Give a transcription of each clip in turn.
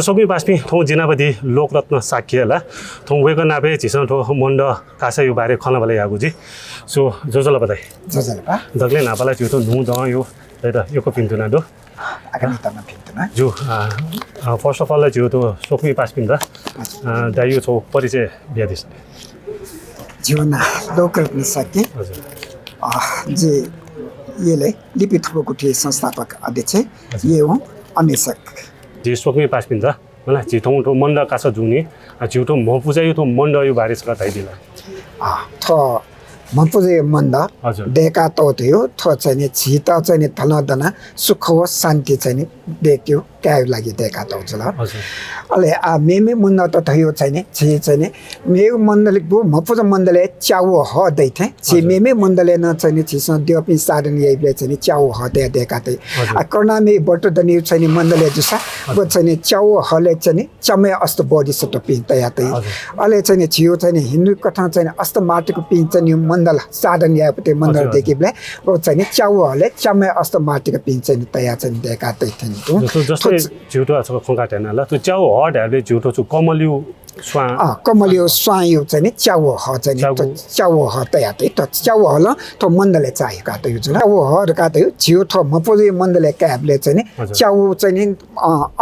तो सोमी बास्पी थों जिनापति लोकरत्न साक्यला थों वेको नापे झिसन थो मंड कासा यो बारे खना वाला यागु जी सो जोजला बताइ जोजला दगले नापाला त्यो नु द यो यो को पिन्टुना दो आगामी तमा पिन्टुना जो फर्स्ट अफ अल जो तो सोमी बास्पी दा दाइयो छौ परिचय ब्यादिस जीवन लोकरत्न साक्य जे येले लिपि थुबोकुटी संस्थापक अध्यक्ष ये हो अनिसक जी सोमी बास्पी दा मलाई जिथौं तो मंड कासा जुनी जिउतो मपुजा यो तो मंड यो बारे छ ताइदिला थ मपुजे मंड देका तो थियो थ चाहिँ छिता चाहिँ धनदना सुख हो शान्ति चाहिँ देख्यो काय लागि देका त हुन्छ ल अले मेमे मंड त थियो चाहिँ छि चाहिँ मे मण्डले बु मपुज मण्डले च्याउ ह दैथे छि मेमे मण्डले न चाहिँ छिस देवपि साधन यइले चाहिँ च्याउ ह दे देका त कर्णामे बट दनि चाहिँ मण्डले जुसा ब चाहिँ च्याउ हले चाहिँ चमे अस्त बडी सत पिन तया त अले चाहिँ छियो चाहिँ हिन्दू कथा चाहिँ अस्त माटिको पिन चाहिँ मण्डल साधन यापते मण्डल देखिबले ब चाहिँ च्याउ हले चमे अस्त माटिको पिन चाहिँ तया चाहिँ देका त थिन जस्तै जिउतो आछको खोका टेना ल त्यो च्याउ हट हाले जिउतो छु कमलिउ स्वा कमलिउ स्वायु चाहिँ च्याउ ह चाहिँ च्याउ ह तया त च्याउ हल त मण्डले चाहिका त यो च्याउ ह का त जिउ थ मपुजे मण्डले क्याबले चाहिँ च्याउ चाहिँ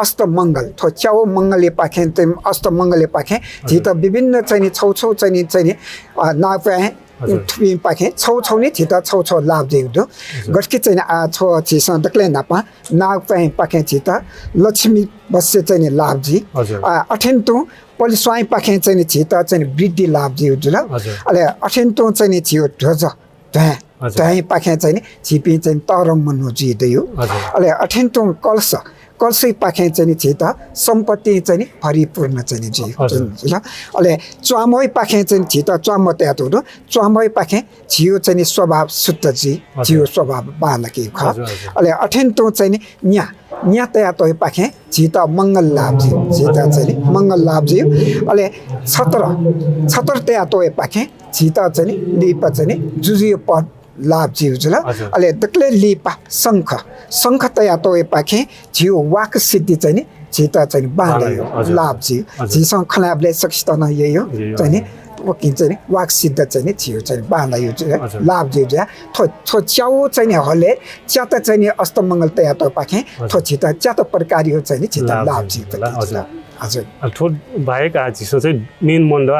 अस्त मंगल थ च्याउ मंगले पाखे चाहिँ अस्त मंगले पाखे जि त विभिन्न चाहिँ छौ छौ चाहिँ नापे थुपी पाखे छौ छौ नि छिता छौ छौ लाभ जेउदो गठकी चाहिँ आ छौ छिस दक्ले नापा नाग पाखे छिता लक्ष्मी बस्य चाहिँ लाभ जी अठेन्तु पलिस्वाई पाखे चाहिँ छिता चाहिँ वृद्धि लाभ जेउदो ल अले अठेन्तु चाहिँ छियो ध्वज ध्वै पाखे चाहिँ छिपी चाहिँ तरम मनु जिदियो अले अठेन्तु कलश कलसै पाखे चाहिँ छिता सम्पत्ति चाहिँ परिपूर्ण चाहिँ जी ल अले च्वामै पाखे चाहिँ छिता च्वाम त्यात हो च्वामै पाखे छियो चाहिँ स्वभाव शुद्ध जी जियो स्वभाव बालकी ख अले अठेन्तु चाहिँ न्या न्या त्यात पाखे छिता मंगल लाभ जी छिता चाहिँ मंगल लाभ जी अले 17 त्यात पाखे छिता चाहिँ लिप चाहिँ जुजियो पद लाभ जिउ जुल अले दक्ले लिपा शंख तया तो पाखे जिउ वाक सिद्धि चाहिँ छिता चाहिँ बाँध्यो लाभ जिउ जिसँग खलाबले सकित न यही हो चाहिँ वकिन चाहिँ वाक सिद्ध चाहिँ छिउ चाहिँ बाँध्यो लाभ जिउ जा थो च्याउ चाहिँ हले च्यात चाहिँ अस्त मंगल तया तो पाखे थो छिता च्यात प्रकारी हो चाहिँ छिता लाभ जिउ हजुर थो बाहेक आ जिसो चाहिँ मेन मण्ड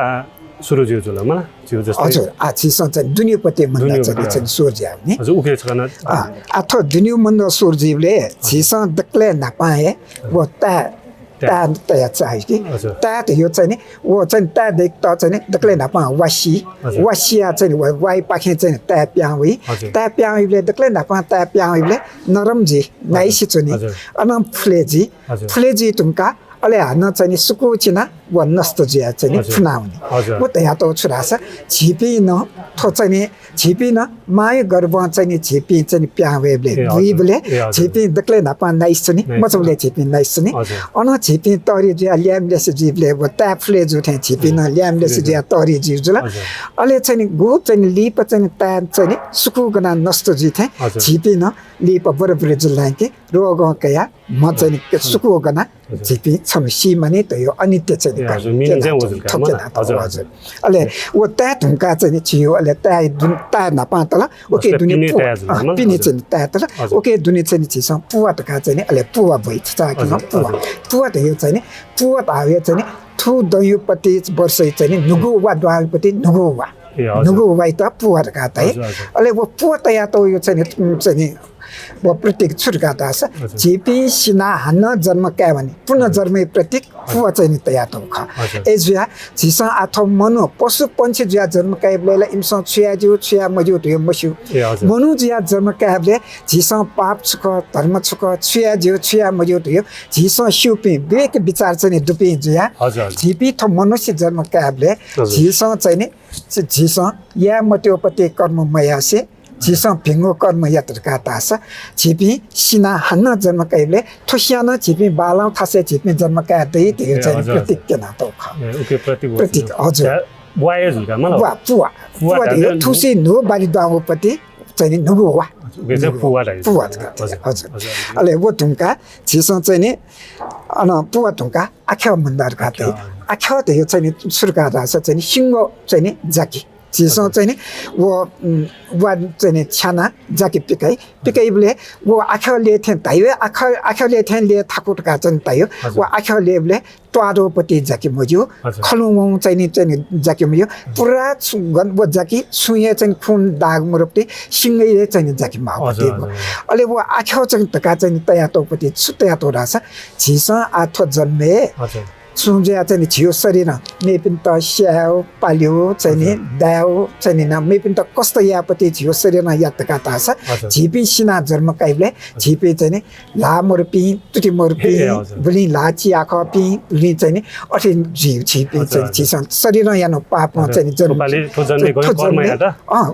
सुरु जिउ जुल म जिउ जस्तो हजुर आ छिस चाहिँ दुनियापति मण्ड चाहिँ सूर्य नि हजुर उके छन आ थो दुनिया मण्ड सूर्यले छिस दक्ले नपाए वो ता तया चाहिँ कि ता त यो चाहिँ नि वो चाहिँ ता देख त चाहिँ दक्ले नपा वासिया चाहिँ वाइ पाखे चाहिँ ता प्याउई ता प्याउले दक्ले नपा ता प्याउले नरम जी नाइसी चुनी अन फुलेजी तुमका अले हान्न चाहिँ सुकु छिना व नष्ट जिया चाहिँ फुनाउने वो तया त छुरास छिपी न थो चाहिँ छिपी न माय गर्भ चाहिँ छिपी चाहिँ प्यावेले दुईले छिपी दक्ले नपा नाइस छुनी मचौले छिपी नाइस छुनी अन छिपी तरी जिया ल्यामलेस जीवले वो ताफले जुथे छिपी न ल्यामलेस जिया तरी जीव जुल अले चाहिँ गो चाहिँ लिप चाहिँ ता चाहिँ सुकु गना नष्ट जिथे छिपी न लिप बरबर जुलाइ के रोग कया म चाहिँ सुकु गना छिपी छमसी माने त यो अनित्य चाहिँ हजुर अले वो ता ढुंका चाहिँ छियो अले ता नपा तल ओके दुनिया पिने चाहिँ ता तल ओके दुनिया चाहिँ छिस पुवा तका चाहिँ अले पुवा भइ छ कि पुवा त यो चाहिँ पुवा त आयो चाहिँ थु दयुपति वर्ष चाहिँ नुगु वा द्वापति नुगु वाइ त पुवा तका त अले वो पुवा त या त यो चाहिँ वो प्रतीक छुटका दास छिपी सिना हान्न जन्म क्या भने पुनः जन्मे प्रतीक फुवा चाहिँ तया त ख एजुया छिसा आथो मनु पशु पंछी जुया जन्म काबले इमसा छुया जिउ छुया मजु त्यो मस्यु मनु जुया जन्म काबले छिसा पाप छुक धर्म छुक छुया जिउ छुया मजु त्यो छिसा शिवपि विवेक विचार चाहिँ दुपि जुया छिपी थ मनुष्य जन्म काबले छिसा चाहिँ छिसा या मत्योपति कर्म मयासे छिसा भिंगो कर्म यात्र का तास छिपी सिना हन्न जन्म काइले थुस्याना छिपी बालाउ थासे छिपी जन्म का दै त्यो चाहिँ प्रतीक के नातो ख ओके प्रतीक हजुर वाय जुका मलाई वा पुवा थुसी नो बाली दाउपति चाहिँ नि नुगुवा उके चाहिँ पुवा टाइप पुवा हजुर अहिले वो ढुङ्गा छिसँग चाहिँ नि पुवा ढुङ्गा आख्या मन्दार घाटे आख्या त यो चाहिँ नि सुर्का रास चाहिँ नि सिङ्गो चाहिँ नि जाकी छिसँग चाहिँ नि वो चाहिँ नि छाना जाकी पिकाइ बोले वो आख्या ले थे ताइयो आख्या ले थे ले थाकुट का चाहिँ ताइयो वो आख्या ले बोले ट्वारोपट्टि जाकी मज्यो खलुङ चाहिँ नि जाकी मज्यो पुरा वो जाकी सुये चाहिँ खुन दाग मुरपट्टि सिङ्गैले चाहिँ नि जाकी मापट्टि अहिले वो आख्या चाहिँ तका चाहिँ तयातोपट्टि सुतयातो रास छिस आथो जन्मे सुन्जिया चाहिँ छियो शरीर मेपिन त स्याउ पाल्यो चाहिँ नि दाउ चाहिँ नि मेपिन त कस्तो यापट्टि छियो शरीर यातका तास झिपी सिना जन्म काइबले झिपी चाहिँ नि ला मोरपी तुटी मोरपी बुली लाची आख पी बुली चाहिँ नि अठि झिपी चाहिँ छिसन शरीर यानो पाप चाहिँ नि जन्म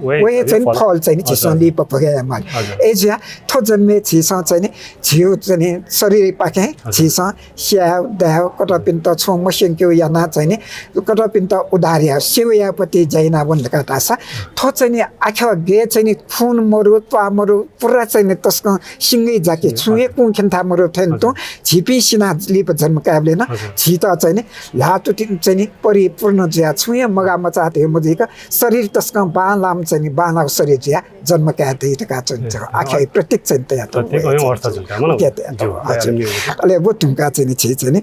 वे चाहिँ फल चाहिँ नि छिसन लिप भगे माल एजिया थो जन्मे छिसन चाहिँ नि छियो चाहिँ नि शरीर पाके छिसन स्याउ दाउ कटपिन त छो मसिङ्क्यो याना चाहिँ नि कटपिन त उधारिया सेवयापट्टि जैना भन्दा तासा थो चाहिँ नि आख्या गे चाहिँ नि खुन मरु त्वा मरु पुरा चाहिँ नि तस्क सिङ्गै जाके छुए कुन खेन्था मरु थेन त झिपी सिना लिप जन्म काबले न छिता चाहिँ नि लाटु चाहिँ नि परिपूर्ण ज्या छुए मगा मचा ते मजिका शरीर तस्क बालाम चाहिँ नि बाला शरीर ज्या जन्म काते का चाहिँ आख्या प्रत्येक चाहिँ तया त अर्थ जुका मलाई अले वो तुमका चाहिँ नि छ नि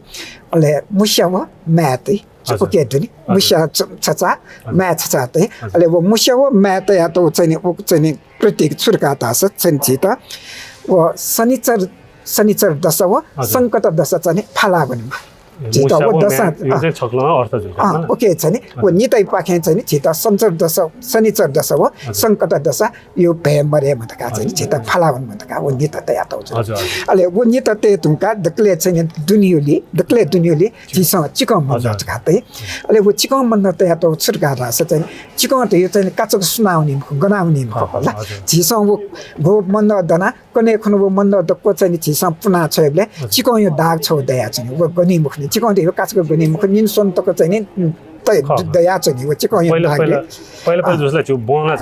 अले मुस्याव म्याते ओके नि मुस्या छचा म्या छचा ते अले वो मुस्याव म्याते या तो चाहिँ नि ओ चाहिँ नि प्रत्येक छुर्का तास चाहिँ छिता वो शनिचर दशा वो संकट दशा चाहिँ नि फाला भनिमा छिता वो दशा यो चाहिँ छक्लमा अर्थ जुका ओके चाहिँ नि वो नितै पाखे चाहिँ नि छिता शनिचर दशा वो संकट दशा यो भे मरे मतका चाहिँ नि छिता फाला भन मतका वो नित तया त हुन्छ अले वो नित ते तुमका दक्ले चाहिँ नि दुनियोली छिसा चिकम मन खाते अले वो चिकम मन तया त छुर्का रास चाहिँ चिकम त यो चाहिँ काचक सुनाउने गनाउने होला छिसा वो मन दना कने खनु वो मन दक्को चाहिँ नि छिसा पुना छले चिकम यो दाग छौ दया चाहिँ वो गनी मुखले चिकन यो काचको गनी मुख निन सन्तको चाहिँ नि दया चाहिँ नि वो चिकन यो दागले पहिला जसलाई त्यो बोना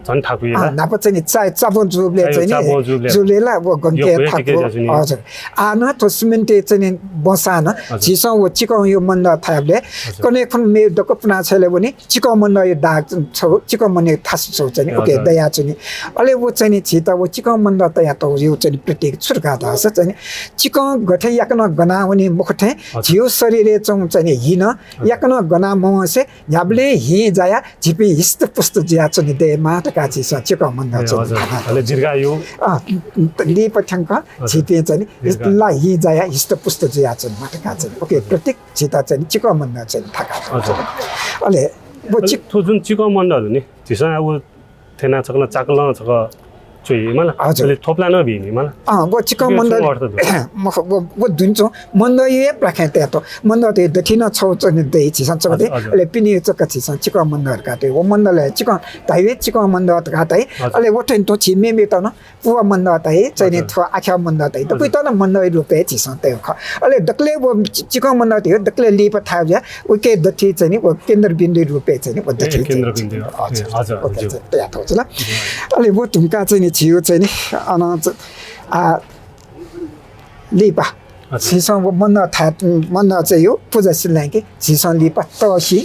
झन् ठाकुइला नाप चाहिँ नि चाबो जुबले चाहिँ नि जुलेला वो गन्के थाको हजुर आना तो सिमेन्टे चाहिँ नि बसाना छिसा वो चिकन यो मन्द थाबले कने खन मे दको पुना छले भने चिकन मन्द यो दाग छ चिकन मन्ने थास छ चाहिँ नि ओके दया चाहिँ नि अले वो चाहिँ नि छिता वो चिकन मन्द तया त यो चाहिँ प्रत्येक छुर्का दास चाहिँ नि चिकन गठे याकन गनाउने मुखथे जियो शरीरले चाहिँ नि हिन याकन गना मसे याबले हि जाया झिपी हिस्त पुस्त ज्या चाहिँ दे मा का छिसा चिकन मन्द चाहिँ अले जिर्गा यो लि पठ्यांक छिते चाहिँ यसला हि जाया हिस्त पुस्त ज्या चाहिँ माटका चाहिँ ओके प्रत्येक छिता चाहिँ चिकन मन्द चाहिँ थाका अले वो जुन चिकन मन्डहरू नि छिसा अब थेना छकला चाकला छक चोइ मला अहिले थोप्ला नभिनी मला वो चिकन मन्द वो दुन्चो मन्द ये प्राखे त त मन्द त दथिन छौ चाहिँ दे छिसा चकते अहिले पिनि चक छिसा चिकन मन्दहरु काटे वो मन्दले चिकन ताइवे चिकन मन्द त काटे अहिले वो टेन तो छिमे मे त न पुवा मन्द ताइ चाहिँ थो आख्या मन्द ताइ त पुइ त न मन्द रुपे छिसा त अहिले दक्ले वो चिकन मन्द त दक्ले लिप थाव्या ओके दथि चाहिँ वो केन्द्र बिन्दु रुपे चाहिँ वो दथि केन्द्र बिन्दु हजुर तया त होला अहिले वो तुमका चाहिँ छियो चाहिँ नि लिपा छिसा वो मन चाहिँ यो पूजा सिलाइके छिसा लिपा तसी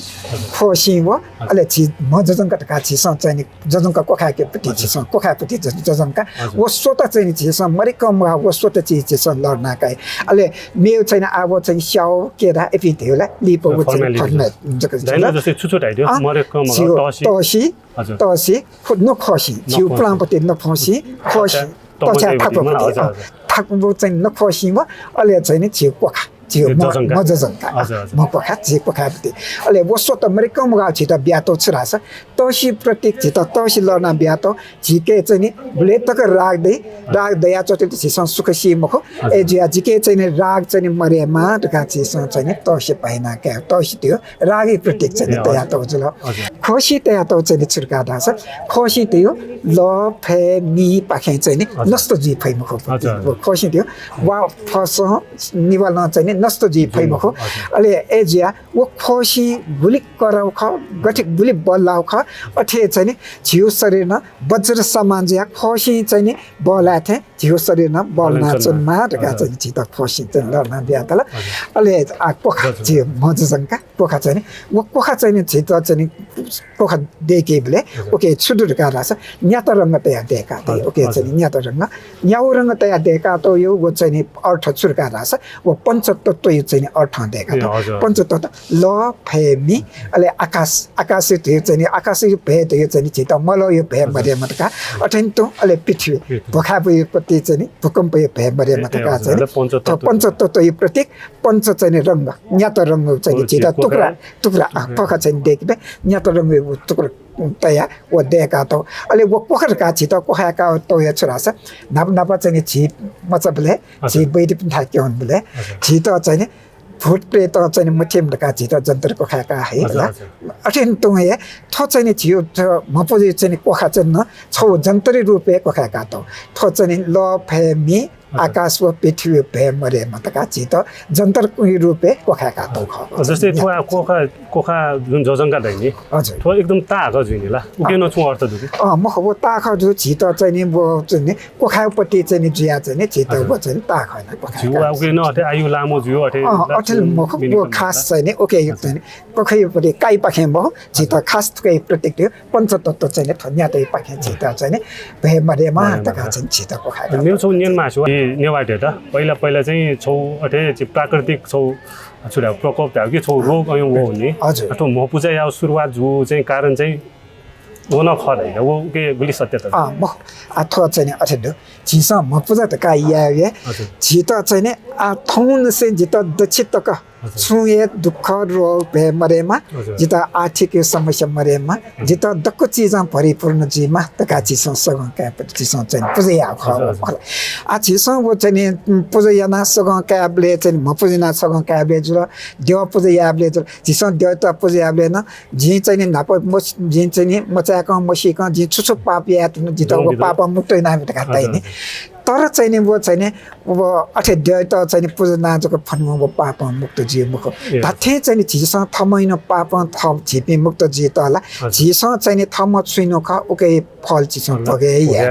खोसी वो अले छि म जजनका का छिसा चाहिँ नि जजनका कोखाके पति छिसा कोखापति जजनका वो सोत चाहिँ नि छिसा मरिकम वो सोत चाहिँ छिसा लड्ना काइ अले मेउ चाहिँ अब चाहिँ स्याउ केरा एपि थियोला लिपो वो चाहिँ फर्मेट जक जस्तै छुछुट आइदियो मरिकम तसी खुद न खोसी छिउ प्लामपति न खोसी खोसी तछा थाक्नु चाहिँ न खोसी म अले चाहिँ नि छिउ कोखा जियो म जजनका म कोखा जे कोखापति अले वो सोत मरिकम गा छिता ब्यातो छरास तसी प्रत्येक छिता तसी लर्ना ब्यातो झिके चाहिँ नि ब्लेतक राग दया चोटे छिसा सुखसी मखो ए जिया झिके चाहिँ नि राग चाहिँ नि मरेमा टका छिसा चाहिँ नि तसी पाइना के तसी त्यो रागी प्रत्येक चाहिँ नि दया त जुल खोसी दया त चाहिँ नि छुर्का दास खोसी त्यो ल फे मी पाखे चाहिँ नि नस्तो जी फै मखो खोसी त्यो वा फस निवाल्न चाहिँ नि नष्ट जी फैमखो अले एजिया वो खोसी गुलिक कराउ ख गठिक गुलिक बल्लाउ ख अठे चाहिँ नि झिउ शरीर न वज्र समान ज्या खोसी चाहिँ नि बला थे झिउ शरीर न बलना चन माटका चाहिँ चिता खोसी चाहिँ लर्न बिया तल अले आ पोखा झिउ मजसंका पोखा चाहिँ नि वो पोखा चाहिँ नि चिता चाहिँ नि पोखा देके बले ओके छुडुरका रास न्यात रंग तया देका त ओके चाहिँ न्यात रंग न्याउ रंग तया देका त यो वो चाहिँ नि अर्थ छुरका रास वो पंचतत्व यो चाहिँ नि अर्थ देका त पंचतत्व ल फे मी अले आकाशित यो चाहिँ नि आकाशित भे त यो चाहिँ नि चिता मलो यो भे मरे मतका अठेन्तो अले पृथ्वी भोखा यो प्रति चाहिँ नि भूकम्प यो भे मरे मतका चाहिँ पंचतत्व यो प्रतीक पंच चाहिँ नि रंग न्यात रंग चाहिँ चिता टुक्रा टुक्रा पोखा चाहिँ देखबे न्यात रंग टुक्रा तया वो देका तो अले वो पोखर का छितो कोहा का तो ये छरास नाप नाप चाहिँ छि मचबले छि बैदि पिन्था क्योन बले छितो चाहिँ भूत प्रेत चाहिँ मुठिम का छितो जन्तर कोहा का है ल अठिन तो ये थो चाहिँ छियो मपोजि चाहिँ कोहा चाहिँ न छौ जन्तरी रूपे कोहा का तो थो चाहिँ ल फे मी आकाश व पृथ्वी भे मरे मतका चित जन्तर कुही रूपे कोखा का तो ख जस्तै कोखा जुन जजंगा दैनी हजुर थो एकदम ताग जुनि ला उकेन छु अर्थ दुकी म वो ताख जु छित चाहिँ नि वो चाहिँ नि कोखापट्टि चाहिँ नि जिया चाहिँ नि छित वो चाहिँ ताख हैन कोखा जिउ उकेन अथे आयु लामो जिउ अथे अठल मुख वो खास चाहिँ नि ओके यो चाहिँ कोखापट्टि काई पाखे म छित खास तुकै प्रतीक थियो पंचतत्व चाहिँ नि थन्या तै पाखे छित चाहिँ नि भे मरे मा तका चाहिँ छित कोखा मेरो छौ नियन मासु नेवाटे त पहिला चाहिँ छौ अथे प्राकृतिक छौ छुरा प्रकोप त कि छौ रोग अयौ हो नि अथवा म पूजा या सुरुवात जु चाहिँ कारण चाहिँ होन खरै वो के गुली सत्य त म अथवा चाहिँ अथे छिस म पूजा त का या छित चाहिँ नि आ थौन से जित दक्षित का छुए दुख रोग भे मरेमा जित आर्थिक समस्या मरेमा जित दक्क चीज परिपूर्ण जीमा तका चिस सग का चिस चाहिँ पूजा ख आ चिस वो चाहिँ पूजा याना सग काबले चाहिँ म पूजना सग काबले जुल देव पूजा याबले जुल चिस देवता पूजा याबले न जी चाहिँ नाप जी चाहिँ मचाक मसिक जी छुछु पाप या जित वो पाप मुक्त नाम तका ताइने तर चाहिँ नि वो चाहिँ नि वो अठे देवता चाहिँ नि पूजना जको फनमा वो पाप मुक्त जी मुख ताथे चाहिँ नि झिस थमैन पाप थम झिपी मुक्त जी तला झिस चाहिँ नि थम छुइनो ख ओके फल चिस भगे या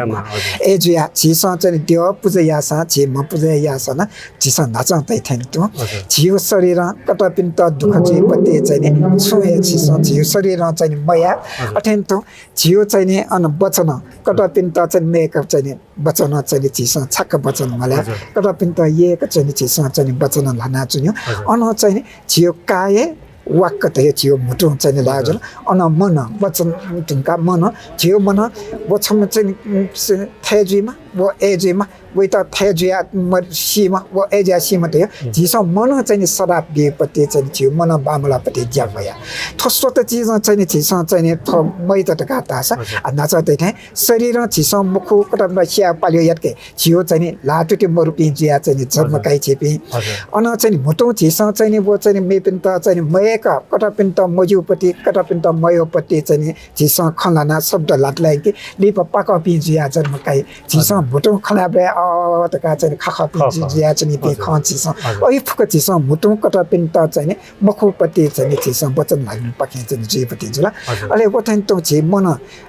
ए जुया झिस चाहिँ देव पूजा यासा झि म पूजा यासा न झिस नाच तै थेन तु झिउ शरीर कटपिन त दुख जी पते चाहिँ नि छुए झिस झिउ शरीर चाहिँ नि मया अठेन त झिउ चाहिँ नि अन वचन कटपिन त चाहिँ मेकअप चाहिँ नि वचन चाहिँ झिस छक्क वचन मलाई कटपिन त ये चाहिँ झिस चाहिँ वचन लाना चुन्यो अन चाहिँ झिउ काए वाक्क त छियो मुटु चाहिँ लाग्छ अन मन वचन तुमका मन छियो मन वचन चाहिँ थेजिमा वो एजिमा वही त थेजिया सीमा वो एजिया सीमा त झिस मन चाहिँ शराब दिएपट्टि चाहिँ छियो मन बामलापट्टि ज्याप भया थोस्तो त चिज चाहिँ झिस चाहिँ मै त काटा छ नाच त शरीर झिस मुख कटमा स्या पाल्यो यातके छियो चाहिँ लाटुटी मरुपि जिया चाहिँ जन्मकाई छेपि अन चाहिँ मुटु झिस चाहिँ वो चाहिँ मेपिन त चाहिँ मयका कटपिन त मजुपट्टि कटपिन त मयोपट्टि चाहिँ झिस खलाना शब्द लाटलाई कि लिप पाक पि जिया जन्मकाई झिस मुटु खलाबे तका चाहिँ खख पि जिया चाहिँ पि खचिस ओइ फुक झिस मुटु कटपिन त चाहिँ मखुपट्टि चाहिँ झिस वचन लाग्नु पाके चाहिँ जीपट्टि जुला अले वथन त झि मन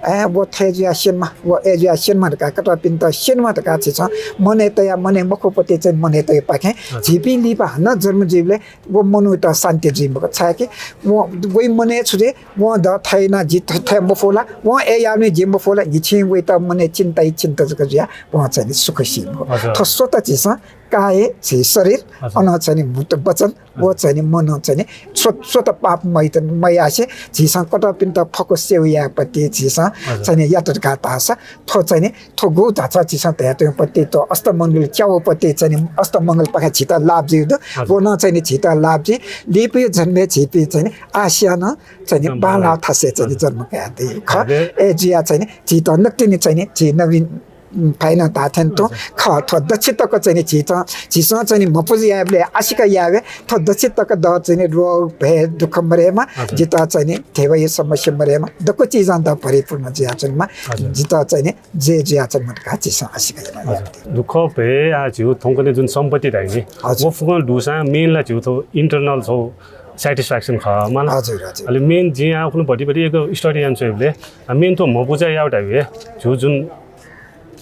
ए वो थेजिया सेनमा वो एजिया सेनमा तका कटपिन त सेनमा तका झिस मने तया मने मखुपट्टि चाहिँ मने तय पाके झिपि लिप न जन्म जीवले वो मनु त शान्ति जीव छ कि वो वही मने छुजे वो द थैना जित थे मफोला वो ए याने जे मफोला इछि वे त मने चिन्ता चिन्ता जया वो चाहिँ सुख सी थसो त चिस काए छि शरीर अन चाहिँ मुट वचन वो चाहिँ मन चाहिँ स्वत पाप मयासे झिस कटपिन त फकोस्यो या पति झिस चाहिँ यातर गाता छ थो चाहिँ थो गो धाचा झिस त पति त अष्टमंगल च्याउ पति चाहिँ अष्टमंगल पखा छिता लाभ जिउ वो न चाहिँ छिता लाभ जि लिपि जन्मे छिपि चाहिँ आसियान चाहिँ बाला थासे चाहिँ जन्म काते ख ए जिया चाहिँ छिता नक्तिनी चाहिँ झि नवीन फाइन ताथेन तो ख थो दक्षितक चाहिँ छिसँग चाहिँ मपुजी याबले आशिका यावे थो दक्षितक द चाहिँ रोग भे दुःख मरेमा जिता चाहिँ थेवै समस्या मरेमा दको चीज अन्त परिपूर्ण जियाचनमा जिता चाहिँ जे जियाचन मटका छिसँग आशिका यावे दुःख भे आ जिउ थोंकने जुन सम्पत्ति राइने वो फुगल दुसा मेनला जिउ थो इंटरनल छौ सेटिस्फ्याक्सन ख मलाई हजुर हजुर अहिले मेन जिया आफ्नो भटिभटि एक स्टडी आन्सरले मेन त म बुझा याउटा भए जो जुन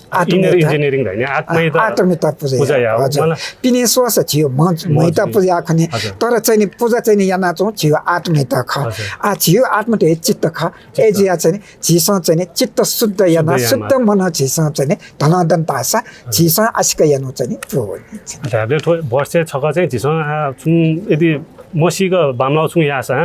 इंजीनियरिंग धाइने आत्मिता पूजा हजुर पिने सोस छियो महिता पूजा खने तर चाहिँ पूजा चाहिँ याना चौ छियो आत्मिता ख आ छियो आत्मते चित्त ख एजिया चाहिँ छिस चाहिँ चित्त शुद्ध याना शुद्ध मन छिस चाहिँ धनदन तासा छिस आशिका यानु चाहिँ प्रो हामीले वर्षे छक चाहिँ छिस यदि मसिक बामलाउ छु यासा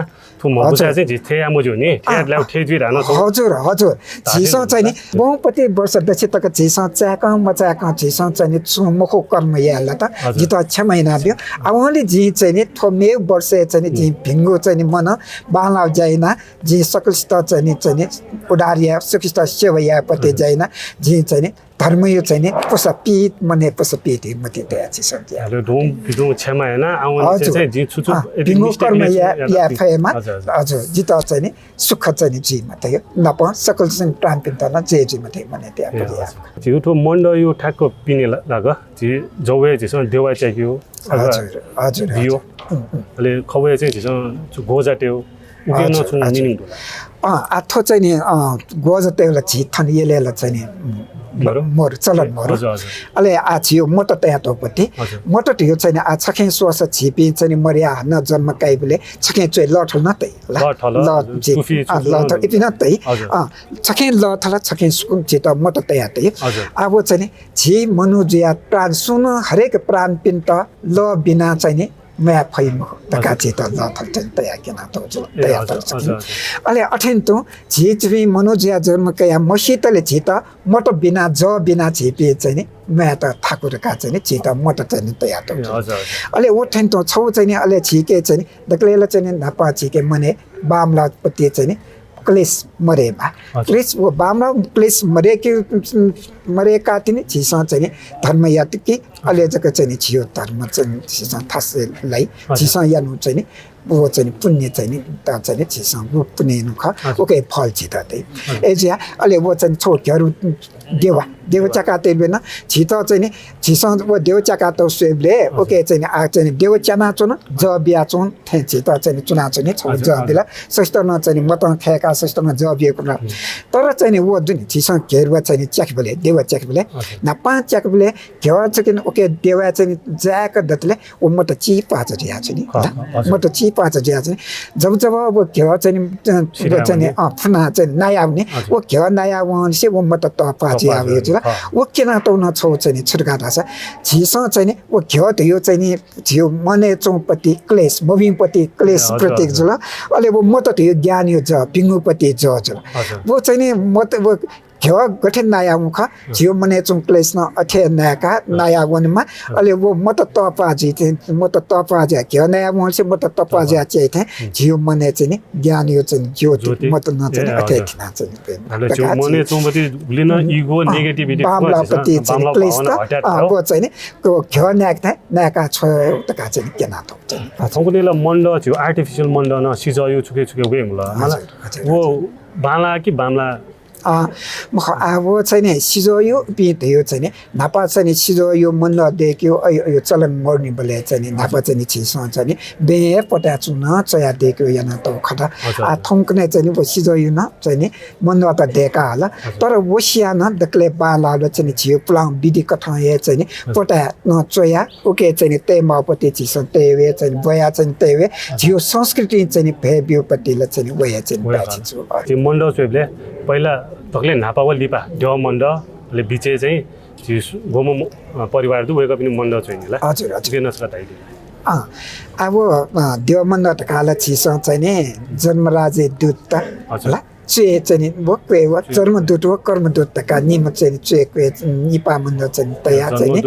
थु मबुसा चाहिँ जिथे आमोजु नि त्यसलाई ठेजु रान छ हजुर हजुर छिस चाहिँ नि बहुपति वर्ष दक्षितक छिस च्याक मचाक छिस चाहिँ छु मुखो कर्म याला त जित 6 महिना दियो आवले जी चाहिँ नि थोमे वर्ष चाहिँ जी भिंगो चाहिँ मन बालाउ जाइना जी सकलस्त चाहिँ उडारिया सुखिस्त सेवया पते जाइना जी चाहिँ धर्म यो चाहिँ नि पसपीत मने पसपीत मति तया छ सन्त्या हेलो डोम बिदो 6 महिना आउने चाहिँ जी छुछु भिंगो कर्म या फएमा हजुर जित चाहिँ नि सुख चाहिँ जी मात्रै नप सकल चाहिँ प्राण पिन्त न जे जी मात्रै मने त्या पर्या जी उठो मण्ड यो ठ्याक्क पिने लाग जी जौवे जिसँग देवा चाहियो हजुर हजुर बियो अहिले खवे चाहिँ जिसँग गोजाट्यो उके नछु मिनिङ आथो चाहिँ नि गोजाट्योला छि थन येलेला चाहिँ नि मोर चलन मोर अले आ छियो मोटो तया तोपति मोटो थियो चाहिँ आ छखे सोस छिपि चाहिँ मरिया न जन्म काइबले छखे चाहिँ लठल न तै ल जी ल इति न तै छखे ल थला छखे सुकुम चित मोटो तया तै अब चाहिँ छि मनुजिया प्राण सुन हरेक प्राण पिन्त ल बिना चाहिँ नि मैं फैम तका चित ल थल तया केना त तया त अले अठेन तो झिचबी मनोजिया जन्म कया मसितले झित मट बिना ज बिना झिपे चाहिँ नि मैं त ठाकुर का चाहिँ नि चित मट चाहिँ तया त अले ओठेन तो छौ चाहिँ नि अले छिके चाहिँ दक्लेला चाहिँ नापा छिके मने बामला पति चाहिँ नि क्लेश मरेमा क्लेश वो बामला क्लेश मरे का तिनी छिसा चाहिँ धर्म यातकी अले जक चाहिँ छियो धर्म चाहिँ छिसा थासलाई छिसा यानु चाहिँ वो चाहिँ पुण्य चाहिँ त चाहिँ छिसा वो पुण्य नुख ओके फल छिता तै एजिया अले वो चाहिँ छोक्यहरु देव चका तेबेन छिता चाहिँ छिसा वो देव चका त सेबले ओके चाहिँ आ चाहिँ देव चना चुन ज बिया चुन थे छिता चाहिँ चुना चाहिँ छ ज बिला सस्तन चाहिँ मत खेका सस्तन ज बिएको न तर चाहिँ वो जुन छिसा घेरवा चाहिँ चकबले देव चकबले न पाँच चकबले घेवा चाहिँ ओके देव चाहिँ जाक दतले ओ मत ची पाछ जिया चाहिँ मत ची पाछ जिया चाहिँ जब वो घेवा चाहिँ फुना चाहिँ नयाँ आउने वो घेवा नयाँ आउने से वो मत त पाछ आयो छ वो केना त न छौ चाहिँ छुटका थाछ छिस चाहिँ वो घेवा त यो चाहिँ थियो मने चौपति क्लेश मोविङपति क्लेश प्रतीक जुल अले वो मत त यो ज्ञान यो ज पिङ्गुपति ज वो चाहिँ मत वो घेवा गठन नयाँ मुख जियो मने क्लेश न अठे नयाँका नयाँ वनमा अले वो मत तपाजी मत तपाजी घेवा नयाँ मुख से मत तपाजी चाहिँ थे जियो मने चाहिँ ज्ञान यो चाहिँ ज्योति मत न चाहिँ अठे थिना चाहिँ जियो मने चौपति लिन इगो नेगेटिभिटी बामलापति चाहिँ क्लेश त वो चाहिँ को घेवा नयाँका छ तका चाहिँ केना त थौकुनेला मण्ड जियो आर्टिफिशियल मण्ड न सिजयो छुके वे होला मलाई वो बाला कि बामला अब चाहिँ नि सिजो पित यो चाहिँ नि नापा चाहिँ नि सिजो यो मन देख्यो यो चलन मर्ने बेला चाहिँ नि नापा चाहिँ नि छिस चाहिँ नि बे पटा चुन चया देख्यो याना त खटा आ थौकने चाहिँ नि सिजो यो न चाहिँ नि मन त देखा होला तर वसिया न दक्ले बाला चाहिँ नि छियो प्लाङ विधि कथा ये चाहिँ नि पटा न चया ओके चाहिँ नि ते मापति छिस तेवे चाहिँ बया चाहिँ तेवे जियो संस्कृति चाहिँ नि भेबियोपतिले चाहिँ नि वया चाहिँ बाछि त्यो मण्ड चेबले पहिला तकले नापावा लिपा देव मण्डले बिचे चाहिँ गोम परिवार दुवैको पनि मण्ड छैन ल हजुर हजुर नस्का ताइदि अब देव मण्ड त काला छिस चाहिँ नि जन्मराजे दूत त ल चे चाहिँ वक्वे व जन्मदूत व कर्मदूत का निम चाहिँ चेक्वे निपा मण्ड चाहिँ तया चाहिँ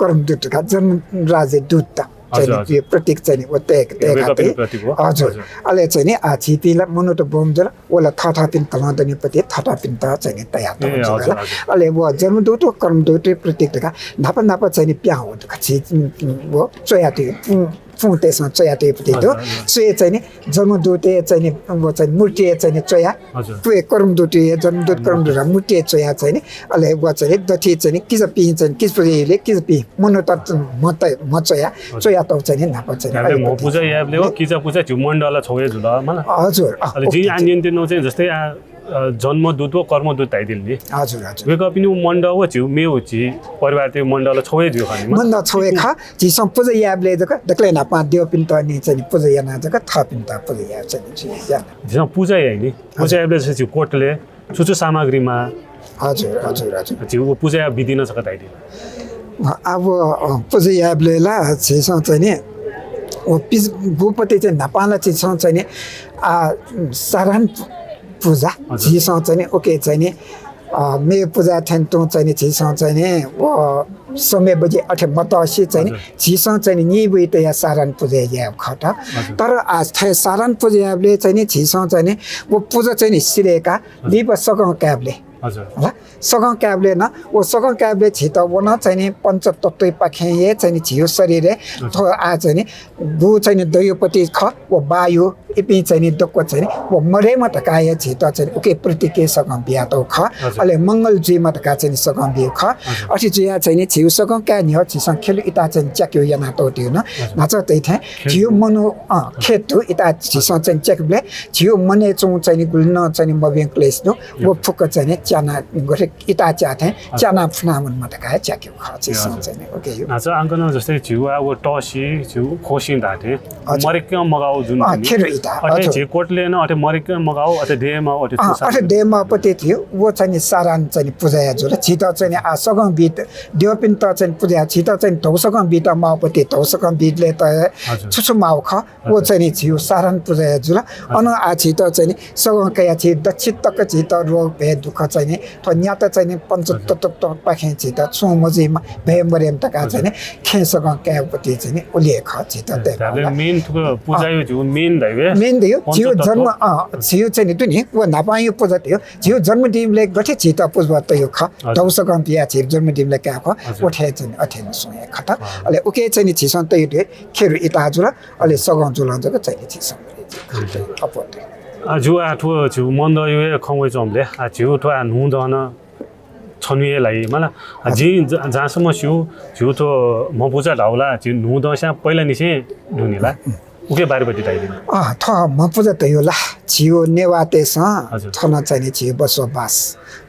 कर्मदूत का जन्मराजे दूत त चाहिँ प्रतीक चाहिँ हजुर अहिले चाहिँ नि छितिला मनु त बोम्जर ओला थथापिन तलादनी पति थथापिन त चाहिँ तयार अहिले वो जन्मदूत कर्मदूत प्रतीक का नापा नापा चाहिँ प्या हो छि वो चयाति त्यसमा चया टेपति दो चय चाहिँ नि जन्मदूत चाहिँ वो चाहिँ मूर्ति चाहिँ चया पुए कर्मदूत जन्मदूत कर्मदूत मूर्ति चया चाहिँ नि अहिले वो चाहिँ दथि चाहिँ किज पि चाहिँ किज पुजेले किज पि मनु त म चया चया त चाहिँ नापा चाहिँ अहिले म पूजा याबले हो किज पूजा छु मण्डला छोए जुल मलाई हजुर अहिले जी आन्यन्ते नो चाहिँ जस्तै जन्मदूत व कर्मदूत आइदिल्ली हजुर हजुर वे कपिनु मण्ड व छु मे हो छि परिवार त्यो मण्डला छोए जु खानी मण्ड छोए खा जी सम पूजा याबले जक दक्ले ना पा देव पिन त नि चाहिँ पूजा याना जक था पिन त पूजा या चाहिँ या जी पूजा याइ नि पूजा याबले चाहिँ कोटले छुछु सामग्रीमा हजुर हजुर हजुर जी वो पूजा विधि न सकत आइदिल्ली अब पूजा याबले ला छिसं चाहिँ नि ओ पिस गोपति चाहिँ नपाला छिसं चाहिँ नि सारान पूजा छिसं चाहिँ नि ओके चाहिँ नि मे पूजा थेन तो चाहिँ छिसं चाहिँ नि वो समय बजे अठे मतसी चाहिँ नि छिसं चाहिँ नि बुइते या सारान पूजा या खटा तर आज थे सारान पूजा याबले चाहिँ नि छिसं चाहिँ नि वो पूजा चाहिँ नि सिरेका दीप सगं क्याबले हजुर सगं क्याबले न वो सगं क्याबले छित वन चाहिँ नि पञ्चतत्व पाखे ये चाहिँ नि छियो शरीर थो आ चाहिँ नि गु चाहिँ नि दयोपति ख वो वायु इपि चाहिँ नि दक्क चाहिँ नि वो मरे मत काय छित चाहिँ ओके प्रतिके सगं बिया त ख अले मंगल जी मत का चाहिँ सगं बिया ख असी जिया चाहिँ नि छियो सगं क्या नि हो छिसं खेल इता चाहिँ च्याक्यो या नातो त्यो न नाच त्यही थे छियो मनु खेतु इता छिसं चाहिँ च्याक्बले छियो मने चौ चाहिँ नि गुल्न चाहिँ नि मबें क्लेस नो वो फुक चाहिँ नि च्याना गरे इता च्याथे च्याना फुनामन मत का च्याक्यो ख छिसं चाहिँ नि ओके यो नाच अंकन जस्तै छिवा वो टसी छु खोसिन दाथे मरेक मगाउ जुन खेर इता अटे छि कोटले न अटे मरेक मगाउ अटे देमा अटे देमा पते थियो वो चाहिँ सारान चाहिँ पूजा जुल छित चाहिँ आ सगं बीत देवपिन त चाहिँ पूजा छित चाहिँ धौसगं बीत मापति धौसगं बीतले त छुछु माउ ख वो चाहिँ छियो सारान पूजा जुल अन आ छित चाहिँ सगं कया छि दक्षिण तक छित रोग भे दुख चाहिँ त न्या त चाहिँ पञ्चतत्व पाखे छित छु मजिमा भे मरेम तका चाहिँ खेसगं कयापति चाहिँ उलिए ख छित त मेन पूजा यो जु मेन दैवे मेन दियो छियो जन्म छियो चाहिँ नि नि वो नापायो पूजा थियो छियो जन्मदिनले गठे छित पूजा त यो ख दौसगं पिया छि जन्मदिनले क्या ख उठे चाहिँ अथेन सुए खता अले ओके चाहिँ नि छिसन त यो खेर इता जुल अले सगं जुल जक चाहिँ छिसन अपोट जु आठो छु मन्द यो खङवे जमले आ छु तो आ नुदन छनुएलाई मलाई जी जहाँसम्म छु तो म पूजा ढाउला छि नुदसा पहिला निसे ढुनीला उके बारेपट्टि दाइदिनु थ म पूजा त यो ला छियो नेवातेस थन चाहिँ छियो बसोबास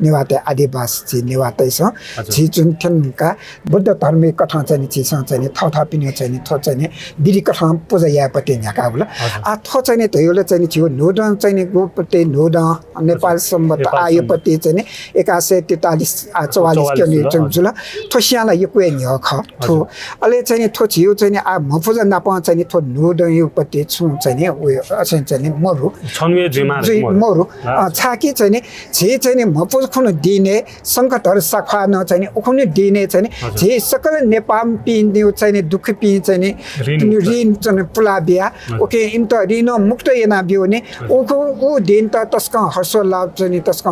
नेवाते आदिवासी नेवाते स छि जुन थनका बुद्ध धर्मिक कथा चाहिँ छिस चाहिँ थथा पिने चाहिँ थ चाहिँ बिरी कथा पूजा यापति न्याका बुला आ थ चाहिँ त योले चाहिँ छियो नोदन चाहिँ गोपति नोद नेपाल सम्बत आयोपति चाहिँ 1143 44 किलोमिटर जुल थोसियाला यो कुए नि ख थो अले चाहिँ थो छियो चाहिँ आ म पूजा नापा चाहिँ थो नोद योपति छु चाहिँ उयो चाहिँ मरु छन्वे जिमा मरु छाकी चाहिँ छि चाहिँ म पूजा खुन दिने संकटहरु सखा न चाहिँ उखुन दिने चाहिँ छि सकल नेपाल पिन्दिउ चाहिँ दुख पि चाहिँ ऋण चाहिँ पुलाबिया ओके इन्त ऋण मुक्त एना बिउने ओको ओ दिन त तस्क हर्ष लाभ चाहिँ तस्क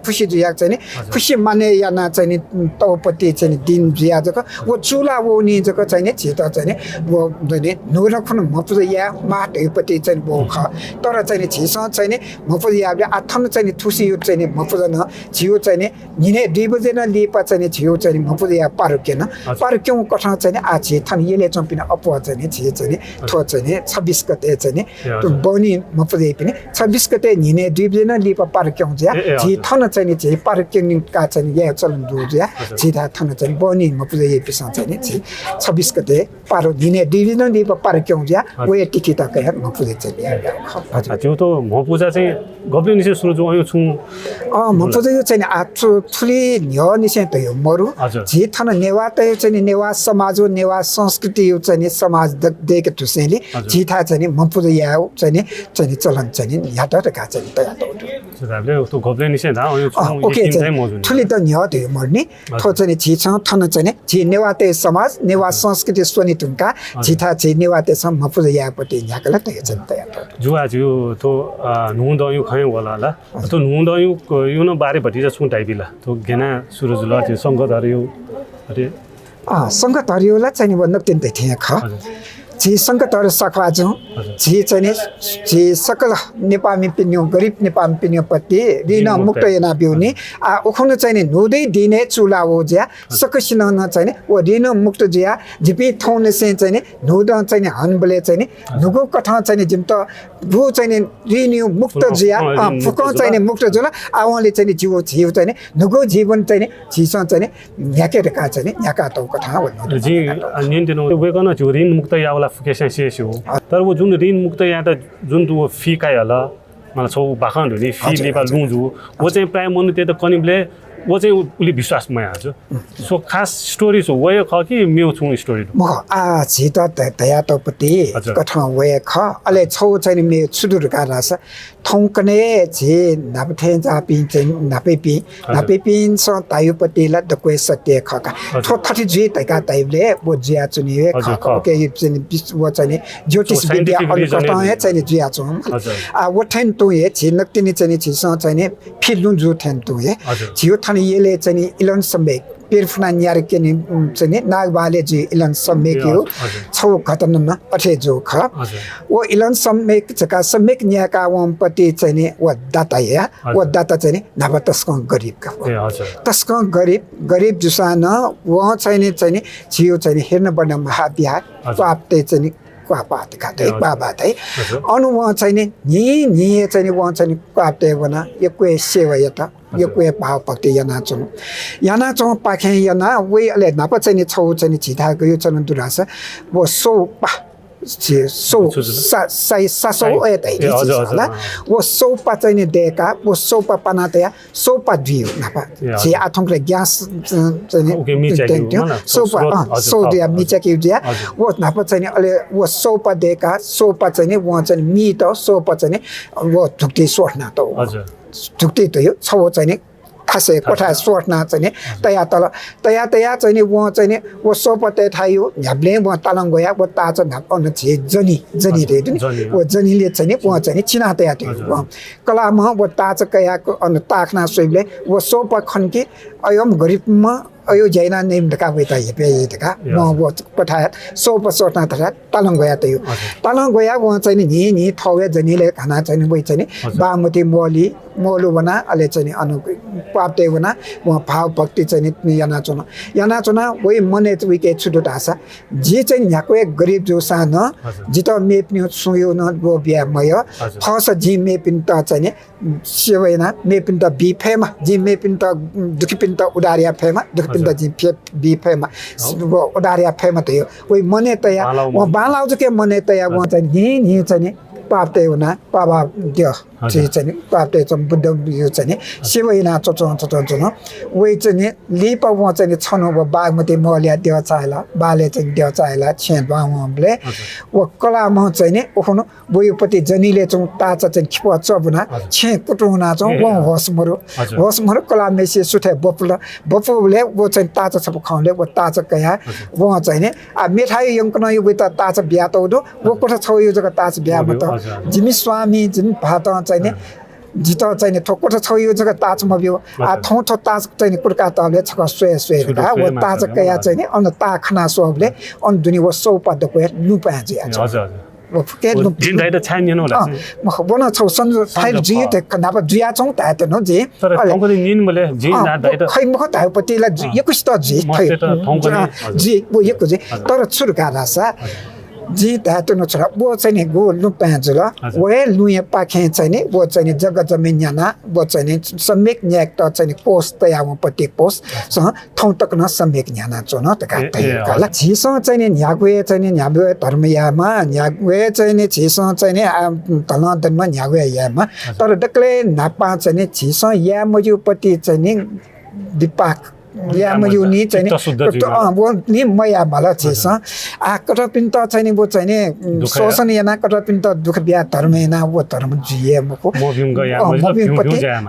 खुशी जुया चाहिँ खुशी माने याना चाहिँ तौपति चाहिँ दिन जुया जक वो चुला वो नि जक चाहिँ छित चाहिँ वो भने नोर खुन मपुज या माट पति चाहिँ बो ख तर चाहिँ छिस चाहिँ मपुज या आथन चाहिँ थुसी चाहिँ मपुज न छियो चाहिँ निने दुई बजे न लिपा चाहिँ छियो चाहिँ मपुज या पारुकेन पारुक्यौ कथा चाहिँ आ छि थन येले चम्पिन अपवा चाहिँ छि चाहिँ थो चाहिँ 26 गते चाहिँ त्यो बौनी मपुज पनि 26 गते निने दुई बजे न लिपा पारुक्यौ ज्या छि थन चाहिँ छि पारुक्यौ का चाहिँ या चलन दु ज्या छि थन चाहिँ बौनी मपुज ये पिसा चाहिँ छि 26 गते पारु निने दुई बजे न लिपा पारुक्यौ ज्या वे टिकिता कया मपुजे चाहिँ हजुर त्यो त मपुजा चाहिँ गब्ले निसे सुरु जो यो छु मपुजे यो चाहिँ आछु थुली न्य निसे त यो मरु जे थन नेवा त यो चाहिँ नेवा समाज नेवा संस्कृति यो चाहिँ समाज देके तुसेले जिथा चाहिँ मपुजे याउ चाहिँ चलन चाहिँ यात र का चाहिँ त यात जबले तो गब्ले निसे दा यो छु ओके थुली त न्य त यो मर्ने थो चाहिँ जिछ थन चाहिँ जी नेवा त समाज नेवा संस्कृति स्वनि तुंका जिथा चाहिँ नेवा त सम मपुजे यापति याकला त यो चाहिँ त यात जुआ जो तो नुद यो खै होला ला तो नुद यो न बारे भटिजा छु टाइपिला तो गेना सुरज ल त्यो संगतहरु यो अरे संगतहरु योला चाहिँ भन्नु त्यन्तै थिए ख जी संगतहरु सखा जो जी चाहिँ जी सकल नेपामी पिन्यो गरिब नेपामी पिन्यो पति ऋण मुक्त एना बिउनी आ उखुन चाहिँ नुदै दिने चुला हो ज्या सकसिन न चाहिँ ओ ऋण मुक्त ज्या जिपि थौने चाहिँ नुद चाहिँ हनबले चाहिँ नुगो कथा चाहिँ जिम त भु चाहिँ ऋण मुक्त ज्या फुक चाहिँ मुक्त जुला आउले चाहिँ जीव जीव चाहिँ नुगो जीवन चाहिँ जीसन चाहिँ याके का चाहिँ याका त कथा भन्नु जी निन दिनो वेगन जो ऋण मुक्त यावला फुकेसन शेष हो तर वो जुन ऋण मुक्त या त जुन तो फी काय होला मलाई छौ बाखन हुने फी लेबा लुजु वो चाहिँ प्राय मनु त्यो त कनिबले वो चाहिँ उले विश्वासमय आज सो खास स्टोरी सो वे ख कि मेउ छु स्टोरी म आ छित दया तपति कथा वे ख अले छौ चाहिँ मे सुदुर गारास थौकने जे नापथे जापि चाहिँ नापेपिन स तायुपति ल दक्वे सत्य ख का थो थति जे तका ताइले वो जिया चुनि ख ओके यो चाहिँ वो चाहिँ ज्योतिष विद्या अनि कथा हे चाहिँ जिया छु आ वो थेन तो हे छिनक्तिनि चाहिँ छिस चाहिँ फिलु जु थेन तो हे जियो थनि येले चाहिँ इलन सम्बेक पिरफुना न्यार के नि चाहिँ नागबाले जी इलन सम्बेक यो छौ घटनमा अठे जो ख वो इलन सम्बेक जका सम्बेक न्याका वमपति चाहिँ वो दाता या वो दाता चाहिँ नाबा तस्क गरीब का तस्क गरीब जुसान वो चाहिँ जियो चाहिँ हेर्न पर्ने महाविहार प्राप्त चाहिँ क्वापात खाते बाबा है अनु वहाँ चाहिँ नि चाहिँ वहाँ चाहिँ क्वाप्त बना यो कोही सेवा यता यो कोही भाव भक्ति याना चौ पाखे याना वे अले नापा चाहिँ छौ चाहिँ छिथा गयो चलन दुरास वो सो पा सो सासो एतै होला वो सो पा चाहिँ देका वो सो पा पनातया सो पा दियो नापा जे आथोंले ग्यास चाहिँ सो पा सो दिया मिचा के दिया वो नापा चाहिँ अले वो सो पा देका सो पा चाहिँ वो चाहिँ मी त सो पा चाहिँ वो धुक्ति सोर्ना त हजुर धुक्ति त यो छौ चाहिँ खासे कोठा सोर्ना चाहिँ तया चाहिँ वो चाहिँ वो सोपते थायो न्याब्ले वो तालङ गया वो ताच नाप अन छे जनी रे नि वो जनीले चाहिँ वो चाहिँ चिना तया त्यो कलामा वो ताच कया अन ताखना सोइले वो सोप खनके अयम गरिबमा अयो जैना नेम ढका वेता हेपे ढका म वो कोठा सोप सोर्ना तरा तालङ गया त यो तालङ गया वो चाहिँ नि थवे जनीले खाना चाहिँ वइ चाहिँ बामती मोलु बना अले चाहिँ अनु प्राप्त बना वहाँ भाव भक्ति चाहिँ याना चुना वही मने विके छुटो आशा जे चाहिँ यहाँको एक गरीब जो सान जित मेप्ने सुयो न वो बिया मय फस जी मेपिन त चाहिँ सेवैना मेपिन त बिफेमा जी मेपिन त दुखिपिन त उडारिया फेमा दुखिपिन त जी बिफेमा वो उडारिया फेमा त यो वही मने तया वो बालाउ के मने तया वो चाहिँ नि चाहिँ प्राप्त हुना पावा दियो चाहिँ प्राप्त चाहिँ बुद्ध यो चाहिँ शिवैना चोचो वही चाहिँ लिप वो चाहिँ छनु बागमती मलिया देव चाहेला बाले चाहिँ देव चाहेला छेन बाले वो कला म चाहिँ ओखनु बोयोपति जनीले चाहिँ ताच चाहिँ खिप चबुना छे कुटुना चाहिँ वो होसमरो कला मेसे सुथे बपुले वो चाहिँ ताच सब खाउले वो ताच कया वो चाहिँ आ मिठाई यंकन यो त ताच बिया त वो कोठा छ यो जग्गा ताच बिया म त जिमी स्वामी जिम भात चाहिँ जित चाहिँ थोकोट छ यो जग्गा ताज मबियो आ थौ ताज चाहिँ कुर्का तले छ स्वे का वो ताज कया चाहिँ अन ता खना सोबले अन दुनी वो सौ पद को नु पाजे हजुर वो के नु दिन दाइ त छान न होला म बन छ सन फाइल जी त कना प जुया चौ ता त न जे तर थौको निन मले जी ना दाइ त खै म त पतिला यको स्त जी जी वो यको जे तर छुरका रासा जी धातु न छोरा वो चाहिँ नि गो लु पाँचुला वे लुए पाखे चाहिँ नि वो चाहिँ नि जग्गा जमिन याना वो चाहिँ नि सम्यक न्याक त चाहिँ नि पोस्ट तयाउ पति पोस्ट स थौ तक न सम्यक न्याना चोन त का तयाला छिस चाहिँ नि न्यागवे चाहिँ नि न्यागवे धर्मयामा न्यागवे चाहिँ नि छिस चाहिँ नि तल दनमा न्यागवे यामा तर डक्ले नापा चाहिँ नि छिस या मजुपति चाहिँ नि दिपाक या मजु नि चाहिँ नि वो नि मया भला छिस आ कटपिन त चाहिँ नि वो चाहिँ नि शोषण याना कटपिन त दुख बिया धर्म याना वो धर्म जिए मको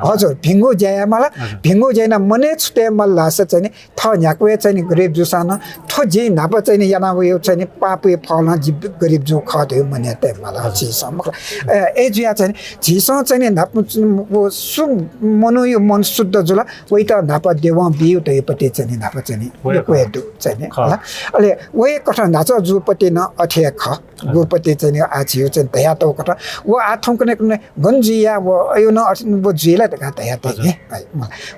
हजुर भिंगो जाया मला भिंगो जायना मने छुटे मल्ला से चाहिँ नि थ न्याकवे चाहिँ नि गरीब जुसान थो जी नाप चाहिँ नि याना वो चाहिँ नि पापे फल जीव गरीब जो खदे मने ते मला छिस मको ए जिया चाहिँ छिस चाहिँ नि नाप वो सु मनो यो मन शुद्ध जुला वइ त नाप देव बिउ त पति चाहिँ नि नाप चाहिँ नि वे दु चाहिँ नि होला अले वे कठा नाच जुपति न अठे ख गोपति चाहिँ नि आ छिउ चाहिँ तया त कठा वो आ थौ कने कने गन्जिया वो अयो न वो जिला त का तया त नि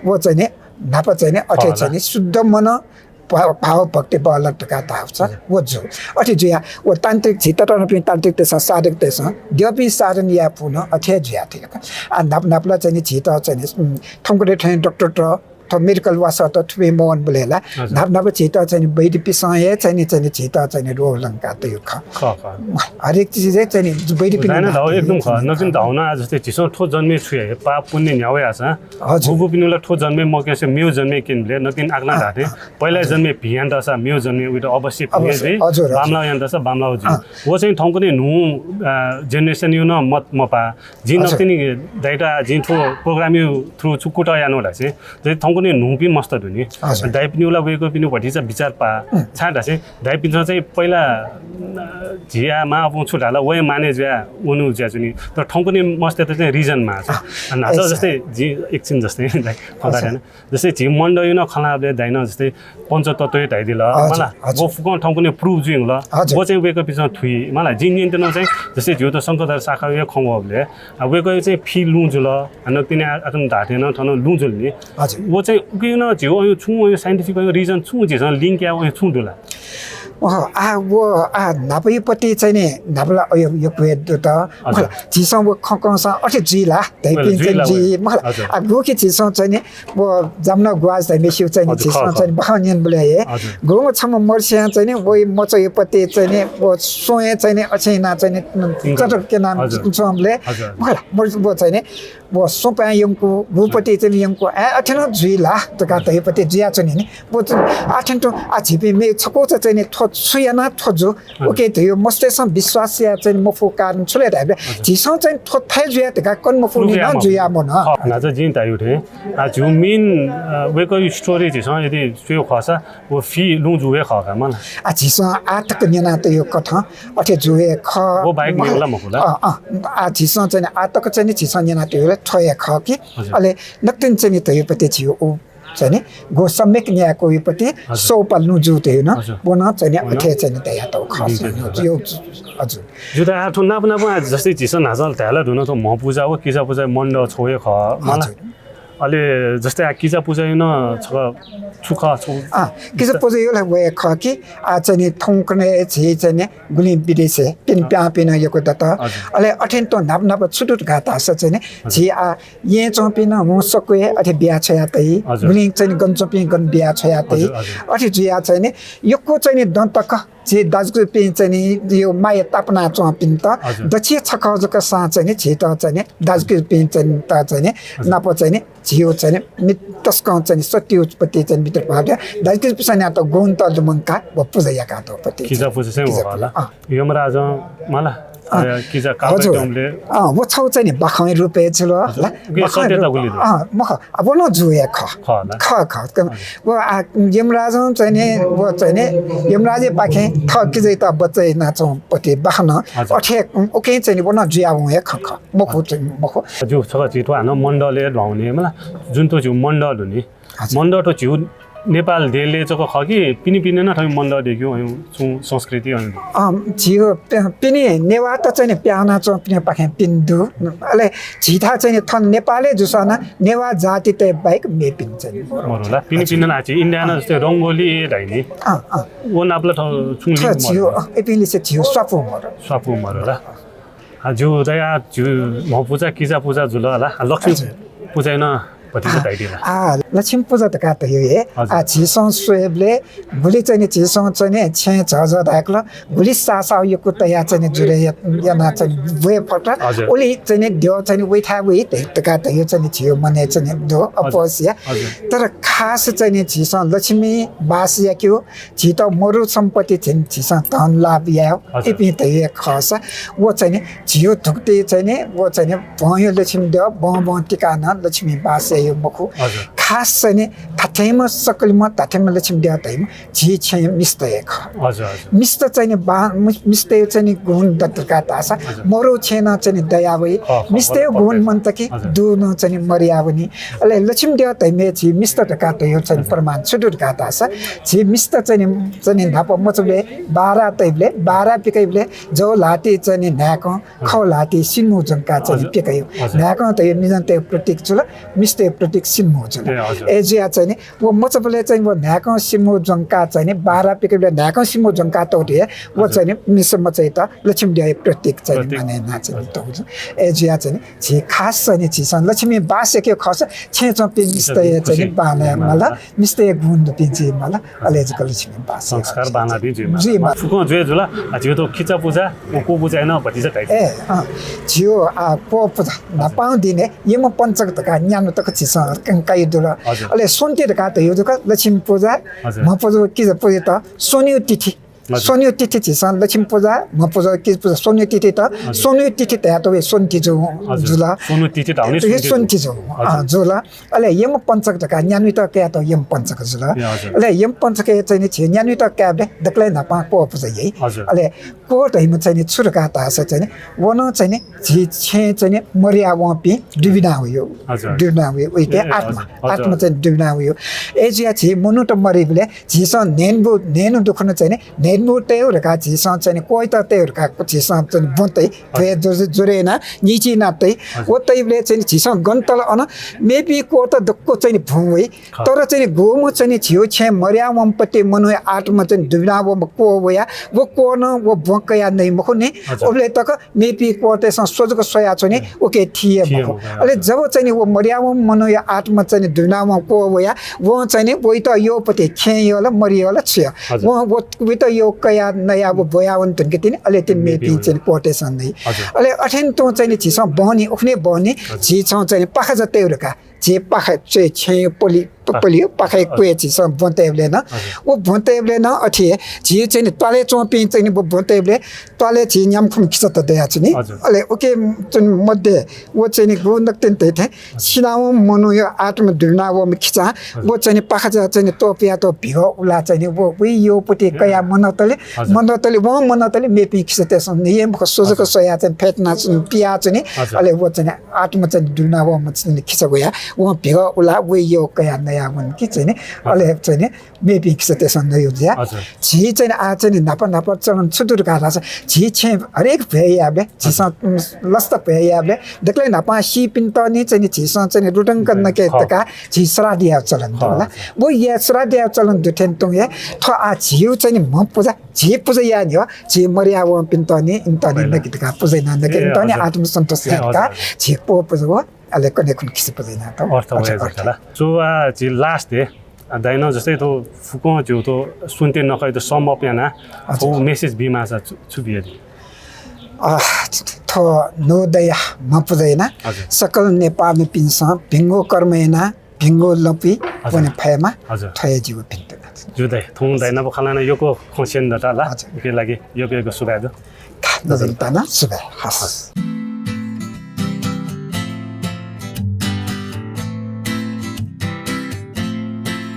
वो चाहिँ नि नाप चाहिँ नि अठे चाहिँ नि शुद्ध मन भाव भक्ति अलग टका ताउँछ वो जो अठे जुया वो तान्त्रिक छितर न पनि तान्त्रिक तेस साधक तेस देवपि साधन या पुन अठे जुया थिए आ नाप नापला चाहिँ नि छित चाहिँ नि थौकले ठै डाक्टर त मेडिकल वासा त थुबे मोन बोलेला नाप नाप छित चाहिँ नि बैदि पिसय चाहिँ नि छित चाहिँ नि रो लंका त यो ख हरेक चीज चाहिँ नि बैदि पिन एकदम ख नकिन धाउना जस्तै छिसो ठो जन्मे छुए पाप पुण्य न्यावे आछ गुगु पिनुला ठो जन्मे मकेसे म्यु जन्मे किनले नकिन आग्ला धाथे पहिला जन्मे भियान दसा म्यु जन्मे उइट अवश्य पिए जे बामला यान दसा बामला जी वो चाहिँ ठौको नि नु जेनेरेसन यु न मत मपा जिन नकिन डाटा जिन ठो प्रोग्राम यु थ्रु चुकुटा यानोला चाहिँ जे ठौको नि नु पि मस्त दुनी दाइपिनुला वेको पिनु भटी चाहिँ विचार पा छाडा चाहिँ दाइपिन चाहिँ पहिला जियामा अब छुटाला वे माने ज्या उनु ज्या जुनी तर ठौको नि मस्त त चाहिँ रिजनमा छ नाच जस्तै जी एकछिन जस्तै खदा हैन जस्तै झि मण्ड यु न खलाबले दाइन जस्तै पञ्चतत्व धाइदिला मला वो फुकन ठौको नि प्रुभ जुइङ ल वो चाहिँ वेको पिस थुइ मलाई जिन जिन त चाहिँ जस्तै जिउ त शंकरदार शाखा यो खङबले वेको चाहिँ फी लुजुल हैन तिनी आकन धाथेन थन लुजुल नि वो चाहिँ उकिन जिउ यो छु यो साइन्टिफिक रिजन छु जिसँग लिंक या यो छु दुला आ वो आ नापैपट्टि चाहिँ नि नापला यो पेट त छिसौ वो खकसा अठे जिला दैपिन चाहिँ जी मलाई आ गोकी छिसौ चाहिँ नि वो जामना ग्वास दै मेसिउ चाहिँ नि छिसौ चाहिँ बहानियन बोले हे गोम छम मर्सिया चाहिँ नि वो मचो यो पत्ते चाहिँ नि वो सोए चाहिँ नि अछैना चाहिँ नि चटक के नाम छमले मलाई मर्स वो चाहिँ नि वो सोपा यंको गोपति चाहिँ यंको आ अठेन जिला त का दैपति जिया चाहिँ नि वो आठन त आ छिपे मे छको चाहिँ नि सुयाना थोजो ओके त यो मस्तेसम विश्वास या चाहिँ मफु कारण छले दाबे जिसौ चाहिँ थोथै जुया त का कन मफु नि न जुया म न ना चाहिँ जिन तायु थे आ जु मिन वेको स्टोरी जिसौ यदि सुयो खसा वो फी लु जुए खका मन आ जिसौ आ तक निना त यो कथा अथे जुए ख वो बाइक निला मखुला आ जिसौ चाहिँ आ तक चाहिँ नि जिसौ निना त यो थय ख कि अले नक्तिन चाहिँ त यो पते छियो ओ चाहिँ गो सम्यक न्यायको विपत्ति सो पाल्नु जुते हैन बोन चाहिँ अथे चाहिँ तया त खास यो हजुर जुदा आठो नाप नाप जस्तै चिसन हाजल त्याला धुन त म पूजा हो किजा पूजा मण्ड छोए ख मलाई अले जस्तै किजा पूजा न छ छुखा छु किजा पूजा यो वे ख कि आ चाहिँ थौकने छि चाहिँ गुली विदेशे पिन प्या पिन यको दत अले अठेन त नाप नाप छुटुट गाता छ चाहिँ छि आ ये चोपिन मु सके अथे बिया छया तै गुली चाहिँ गन्चोपि गन बिया छया तै अथे जिया चाहिँ यको चाहिँ दन्तक जे दाजको पिन चाहिँ यो माया तापना चोपिन त दछि छखजक सा चाहिँ छि त चाहिँ दाजको पिन चाहिँ त चाहिँ नाप चाहिँ छियो चाहिँ मितस्क चाहिँ सत्य उत्पत्ति चाहिँ भित्र भाग्य दाजको पिसना त गौन त मंका पूजा या का त पति किजा पूजा चाहिँ होला यमराज मला किजा काबटमले वो छौ चाहिँ नि बखै रुपे छलो म अब न जुए ख वो यमराज चाहिँ नि वो चाहिँ नि यमराजे पाखे थ किजै त बच्चै नाचौ पति बखन अठे ओके चाहिँ नि बन जुया हुए ख मखो चाहिँ मखो जो छ छिटो हान मण्डले ढाउने मला जुन त जिउ मण्डल हुने मण्डल त जिउ नेपाल देले जको खकी पिनि पिने न ठै मन्द देख्यो छु संस्कृति अनि जियो पिनि नेवा त चाहिँ प्याना चो पिने पाखे पिन्दु अले झिथा चाहिँ थन नेपालले जुसना नेवा जाति त बाइक मे पिन्छ मरला पिनि पिने नाची इन्डियाना जस्तै रंगोली धाइने वो नाप्ला छुङली जियो एपिले चाहिँ जियो स्वापु मरला जो दया जो महपूजा किजा पूजा जुलला लक्ष्मी पूजा न लक्ष्मी पूजा त का त यो हे झिसो स्वेबले गुली चाहिँ झिसो चाहिँ छे झझ धाक्ल गुली सासा यो कुत या चाहिँ जुरे याना चाहिँ वे फट ओली चाहिँ देव चाहिँ वेथा वे त का त यो चाहिँ छियो मने चाहिँ दो अपोसिया तर खास चाहिँ झिसो लक्ष्मी बासिया क्यो झित मरु सम्पत्ति चाहिँ झिसो धन लाभ या एपि त यो खास वो चाहिँ झियो धुक्ते चाहिँ वो चाहिँ भयो लक्ष्मी देव ब टिका न लक्ष्मी बासिया यो मखु खास चाहिँ थाथैमा सकलमा थाथैमा लक्ष्मी देव तैम झि छ मिस्त एक मिस्त चाहिँ मिस्त चाहिँ गुण दत्तका तासा मरो छेन चाहिँ दया भई मिस्त गुण मन्त कि दुनो चाहिँ मर्यावनी अले लक्ष्मी देव तैमे झि मिस्त का त यो चाहिँ प्रमाण छुडुर का तासा झि मिस्त चाहिँ धाप मचले 12 तैबले 12 पिकैबले जो लाती चाहिँ न्याको खौ लाती सिन्मु जंका चाहिँ पिकैयो न्याको त यो निजन त प्रतीक छ मिस्त प्रतीक सिन्मु जुल एजिया चाहिँ वो मचपले चाहिँ वो न्याको सिन्मु जंका चाहिँ 12 पिकैबले न्याको सिन्मु जंका त उठे वो चाहिँ मिसम चाहिँ त लक्ष्मी देव प्रतीक चाहिँ माने नाच त एजिया चाहिँ झि खास चाहिँ झिसन लक्ष्मी बासे के खस छे चपि मिस्त चाहिँ बाना मला मिस्त गुण दिन्छ मला अलेज लक्ष्मी बास संस्कार बाना दिन्छ जी फुको जे जुला जियो त खिचा पूजा को पूजा न भतिजा टाइप जियो को पूजा नपाउ दिने यम पञ्चक तका न्यानो तक छिस कंकाइ दुला अले सोन्ते तका त यो जका लक्ष्मी पूजा म पूजा कि पूजा त सोनियो तिथि सोनियो तिथि छिस लक्ष्मी पूजा म पूजा कि पूजा सोनियो तिथि त सोनियो तिथि त तो सोन्ति जो जुला सोनियो तिथि त आउने सोन्ति जो जुला अले यम पञ्चक तका न्यानो त के त यम पञ्चक जुला अले यम पञ्चक चाहिँ छ न्यानो त क्याबले दक्लै नपा को पूजा यही अले को तैम चाहिँ छुरका तास चाहिँ वन चाहिँ झि छे चाहिँ मरिया वपि दुबिना होयो दुबिना होयो उइके आत्मा चाहिँ दुबिना होयो एजिया छि मनु त मरिबले झिस नेनु दुखन चाहिँ नेनु तेउरका झिस चाहिँ कोइ त तेउरका झिस चाहिँ बन्तै वे जुरेना निची नातै ओ तैबले चाहिँ झिस गन्तल अन मेबी को त दक्को चाहिँ भुवै तर चाहिँ गोमु चाहिँ छियो छे मरिया वम्पति मनु आत्मा चाहिँ दुबिना वो को वया वो को न वो कया नै मखो ने ओले तक मेपी कोते सोजको सोया छ नि ओके थिए मखो अले जब चाहिँ वो मरियाम मनो या आत्मा चाहिँ दुनामा को वया वो चाहिँ वइ त यो पते खेयो ल मरियो ल छ वो त यो कया नया वो बयावन तन के तिन अले तिन मेपी चाहिँ कोटेसन नै अले अठेन तो चाहिँ छिस बहनी उखने बहनी छि चाहिँ पाखा जते उरका जे पाखा चाहिँ छे पोलियो पाखा क्वेची सब भन्तेबले न वो भन्तेबले न अथि झि चाहिँ तले चोपि चाहिँ वो भन्तेबले तले झि न्याम खुम खिच त दया छ नि अले ओके चाहिँ मध्ये वो चाहिँ गुन्दक तिन थे सिनाउ मनु यो आत्म दुना वो खिचा वो चाहिँ पाखा चाहिँ तोपिया तो भिगो उला चाहिँ वो वी यो पति कया मनतले वो मनतले मेपि खिच त्यसो नियम को सोजको सोया चाहिँ फेटना पिया चाहिँ अले वो चाहिँ आत्म चाहिँ दुना वो चाहिँ खिच गया वो भिगो उला वी यो कया नया मन कि चाहिँ अले चाहिँ मेपि खिच त्यसो नै हो ज्या झि चाहिँ आ चाहिँ नाप चलन छुदुर गाला झि छे हरेक भ्याबले झिस लस्त भ्याबले देखले नापा सी पिन त नि चाहिँ झिस चाहिँ रुटंक नके तका झि श्रादिया चलन त होला वो या श्रादिया चलन दुथेन त या थ आ झिउ चाहिँ म पूजा झि पूजा या नि हो झि मरिया वो पिन त नि इन त नि नके तका पूजा न नके त नि आत्म सन्तोष का झि पो पूजा हो अले कने कुन किसे पूजा न त अर्थ भयो होला सो आ झि लास्ट डे दाइन जस्तै तो फुको जो तो सुनते नखै त समप्याना ओ मेसेज बिमा छ छुबियदि थ नोदया मपुदैना सकल नेपाली पिन्स भिंगो कर्मेना भिंगो लपी पनि फयमा थय जीव पिन्त जुदै थुङ दाइन बखलाना योको खोसेन दटा ला के लागि योको सुबादो नजरताना सुबा हस